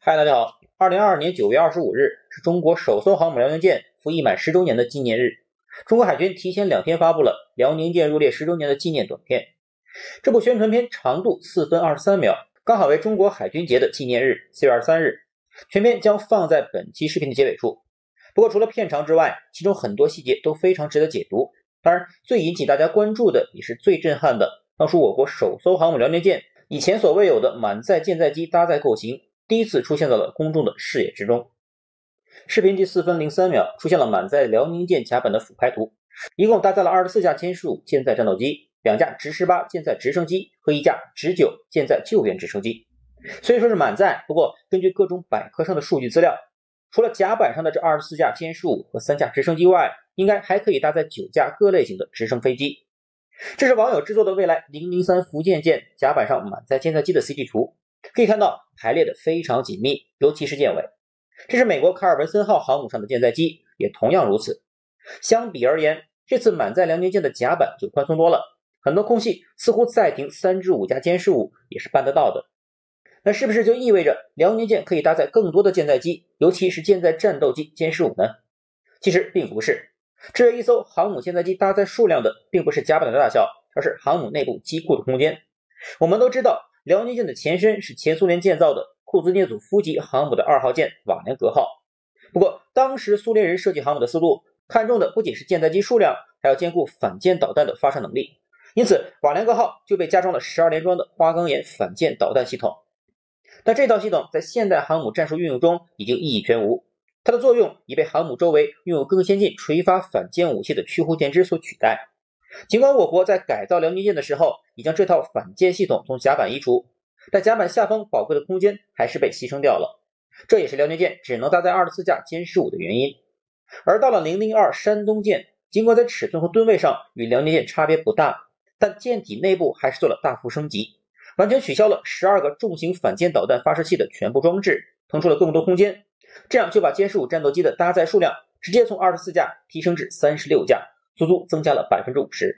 嗨，大家好！2022年9月25日是中国首艘航母辽宁舰服役满10周年的纪念日。中国海军提前2天发布了辽宁舰入列10周年的纪念短片。这部宣传片长度4分23秒，刚好为中国海军节的纪念日4月23日。全片将放在本期视频的结尾处。不过除了片长之外，其中很多细节都非常值得解读。当然，最引起大家关注的也是最震撼的，当属我国首艘航母辽宁舰以前所未有的满载舰载机搭载构型第一次出现在了公众的视野之中。视频第4分03秒出现了满载辽宁舰甲板的俯拍图，一共搭载了24架歼15舰载战斗机、2架直18舰载直升机和1架直9舰载救援直升机。虽说是满载，不过根据各种百科上的数据资料，除了甲板上的这24架歼15和3架直升机外，应该还可以搭载9架各类型的直升飞机。这是网友制作的未来003福建舰甲板上满载舰载机的 CG 图，可以看到排列的非常紧密，尤其是舰尾。这是美国卡尔文森号航母上的舰载机，也同样如此。相比而言，这次满载辽宁舰的甲板就宽松多了，很多空隙似乎再停3至5架歼15也是办得到的。那是不是就意味着辽宁舰可以搭载更多的舰载机，尤其是舰载战斗机歼15呢？其实并不是，这一艘航母舰载机搭载数量的并不是甲板的大小，而是航母内部机库的空间。我们都知道，辽宁舰的前身是前苏联建造的库兹涅祖夫级航母的2号舰瓦良格号。不过当时苏联人设计航母的思路看重的不仅是舰载机数量，还要兼顾反舰导弹的发射能力，因此瓦良格号就被加装了12连装的花岗岩反舰导弹系统。但这套系统在现代航母战术运用中已经意义全无，它的作用已被航母周围拥有更先进垂发反舰武器的驱护舰只所取代。尽管我国在改造辽宁舰的时候已将这套反舰系统从甲板移除，但甲板下方宝贵的空间还是被牺牲掉了，这也是辽宁舰只能搭载24架歼15的原因。而到了002山东舰，尽管在尺寸和吨位上与辽宁舰差别不大，但舰体内部还是做了大幅升级，完全取消了12个重型反舰导弹发射器的全部装置，腾出了更多空间，这样就把歼15战斗机的搭载数量直接从24架提升至36架，足足增加了 50%。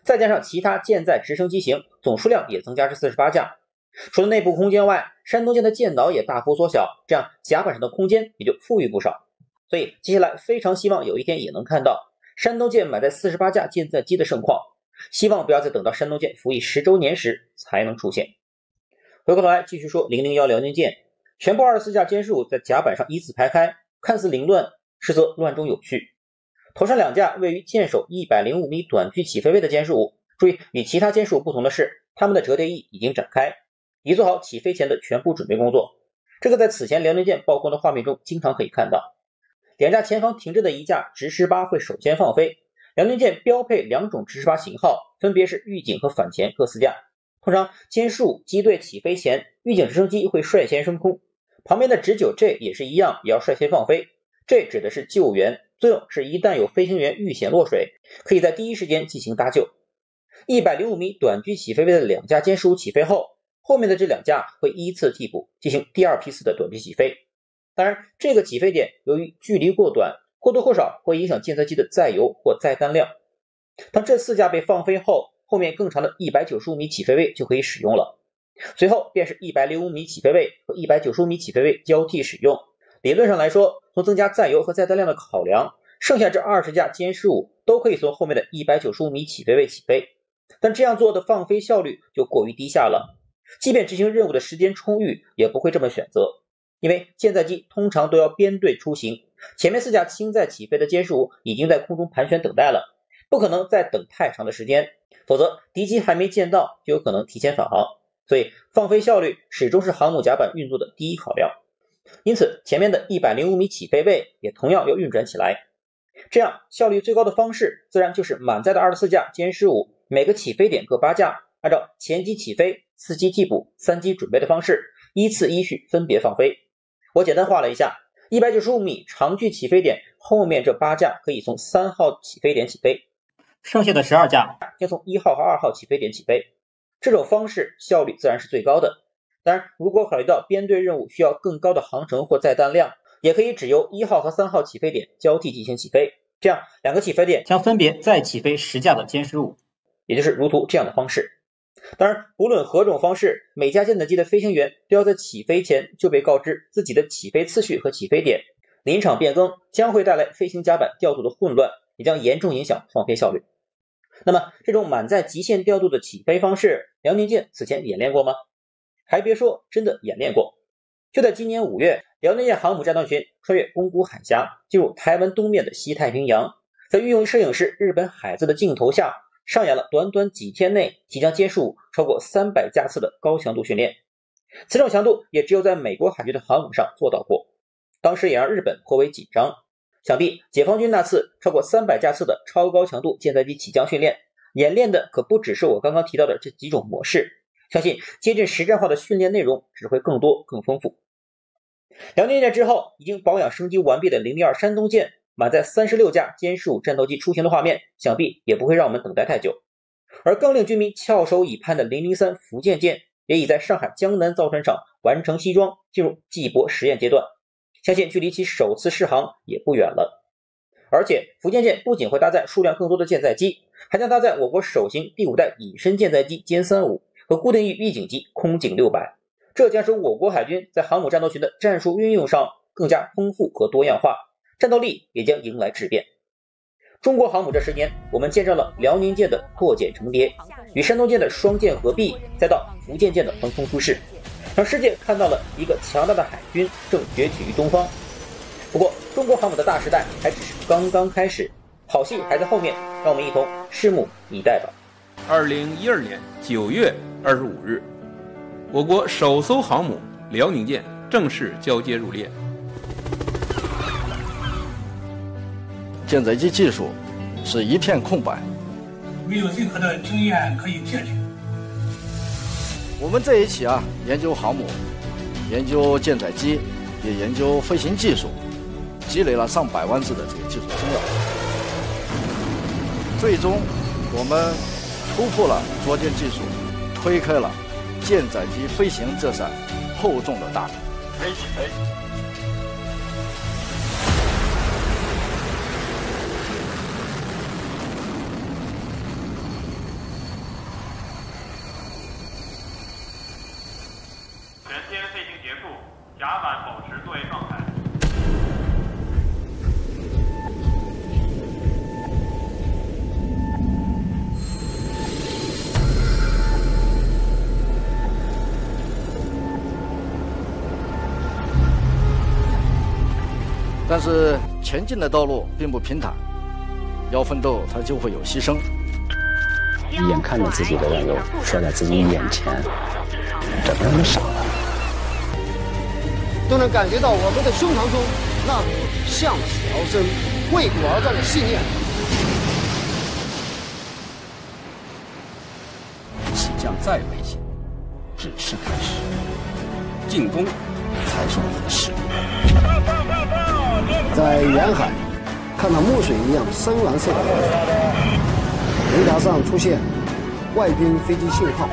再加上其他舰载直升机型，总数量也增加至48架。除了内部空间外，山东舰的舰岛也大幅缩小，这样甲板上的空间也就富裕不少。所以接下来非常希望有一天也能看到山东舰满载48架舰载机的盛况，希望不要再等到山东舰服役10周年时才能出现。回过头来继续说001辽宁舰，全部24架歼15在甲板上依次排开，看似凌乱，实则乱中有序。头上2架位于舰首105米短距起飞位的歼15，注意与其他歼15不同的是，它们的折叠翼已经展开，已做好起飞前的全部准备工作。这个在此前辽宁舰曝光的画面中经常可以看到。2架前方停着的1架直18会首先放飞，辽宁舰标配2种直18型号，分别是预警和反潜各4架。通常歼15机队起飞前，预警直升机会率先升空，旁边的直9J 也是一样，也要率先放飞。这指的是救援，作用是一旦有飞行员遇险落水，可以在第一时间进行搭救。105米短距起飞位的2架歼15起飞后，后面的这2架会依次替补进行第2批次的短距起飞。当然，这个起飞点由于距离过短，或多或少会影响舰载机的载油或载弹量。当这4架被放飞后，后面更长的195米起飞位就可以使用了。随后便是105米起飞位和195米起飞位交替使用。理论上来说，从增加载油和载弹量的考量，剩下这20架歼15都可以从后面的195米起飞位起飞，但这样做的放飞效率就过于低下了。即便执行任务的时间充裕，也不会这么选择，因为舰载机通常都要编队出行，前面4架轻载起飞的歼15已经在空中盘旋等待了，不可能再等太长的时间，否则敌机还没见到就有可能提前返航，所以放飞效率始终是航母甲板运作的第一考量。因此前面的105米起飞位也同样要运转起来，这样效率最高的方式自然就是满载的24架歼15，每个起飞点各8架，按照前机起飞、4机替补、3机准备的方式，依次依序分别放飞。我简单画了一下，195米长距起飞点后面这8架可以从3号起飞点起飞，剩下的12架将从1号和2号起飞点起飞。这种方式效率自然是最高的。当然，如果考虑到编队任务需要更高的航程或载弹量，也可以只由1号和3号起飞点交替进行起飞，这样2个起飞点将分别再起飞10架的歼15，也就是如图这样的方式。当然，不论何种方式，每架舰载机的飞行员都要在起飞前就被告知自己的起飞次序和起飞点，临场变更将会带来飞行甲板调度的混乱，也将严重影响放飞效率。那么，这种满载极限调度的起飞方式，辽宁舰此前演练过吗？还别说，真的演练过。就在今年5月，辽宁舰航母战斗群穿越宫古海峡，进入台湾东面的西太平洋，在御用摄影师日本海子的镜头下，上演了短短几天内即将结束超过300架次的高强度训练。此种强度也只有在美国海军的航母上做到过，当时也让日本颇为紧张。想必解放军那次超过300架次的超高强度舰载机起降训练，演练的可不只是我刚刚提到的这几种模式，相信接近实战化的训练内容只会更多更丰富。辽宁舰之后，已经保养升级完毕的002山东舰满载36架歼15战斗机出行的画面，想必也不会让我们等待太久。而更令军迷翘首以盼的003福建舰，也已在上海江南造船厂完成西装，进入季泊实验阶段，相信距离其首次试航也不远了。而且福建舰不仅会搭载数量更多的舰载机，还将搭载我国首型第5代隐身舰载机歼35和固定翼预警机空警600，这将使我国海军在航母战斗群的战术运用上更加丰富和多样化，战斗力也将迎来质变。中国航母这10年，我们见证了辽宁舰的破茧成蝶，与山东舰的双舰合璧，再到福建舰的横空出世，让世界看到了一个强大的海军正崛起于东方。不过，中国航母的大时代还只是刚刚开始，好戏还在后面，让我们一同拭目以待吧。2012年9月25日，我国首艘航母辽宁舰正式交接入列。舰载机技术是一片空白，没有任何的经验可以借鉴。我们在一起研究航母，研究舰载机，也研究飞行技术，积累了上百万字的这个技术资料。最终，我们突破了捉舰技术，推开了舰载机飞行这扇厚重的大门。飞起飞！全天飞行结束，甲板保持作业状态。但是前进的道路并不平坦，要奋斗，它就会有牺牲。眼看着自己的战友摔在自己眼前，整个人傻了。都能感觉到我们的胸膛中那股向死而生、为国而战的信念。起降再危险，只是开始，进攻才是我们的使命。在远海看到墨水一样深蓝色的海水，雷达上出现外军飞机信号，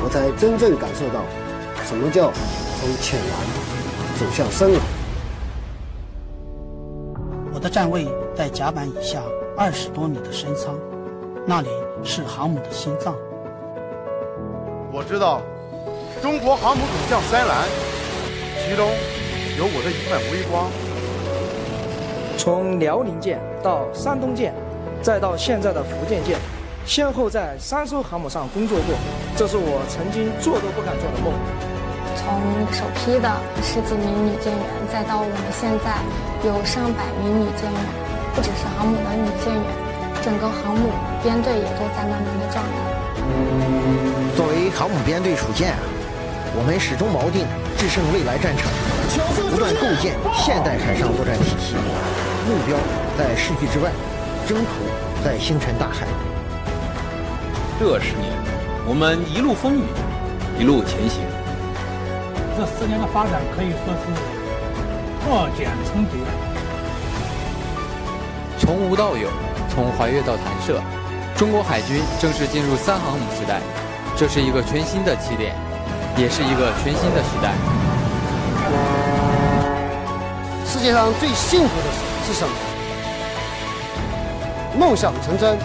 我才真正感受到什么叫从浅蓝走向深蓝。我的站位在甲板以下20多米的深舱，那里是航母的心脏。我知道中国航母走向深蓝，其中有我的一份微光。从辽宁舰到山东舰，再到现在的福建舰，先后在3艘航母上工作过，这是我曾经做都不敢做的梦。从首批的10几名女舰员，再到我们现在有上百名女舰员，不只是航母的女舰员，整个航母编队也都在慢慢的壮大。作为航母编队属舰，我们始终锚定制胜未来战场，不断构建现代海上作战体系，目标在视距之外，征途在星辰大海。这10年，我们一路风雨，一路前行。这10年的发展可以说是破茧成蝶。从无到有，从怀岳到弹射，中国海军正式进入3航母时代。这是一个全新的起点，也是一个全新的时代。世界上最幸福的事是什么？梦想成真。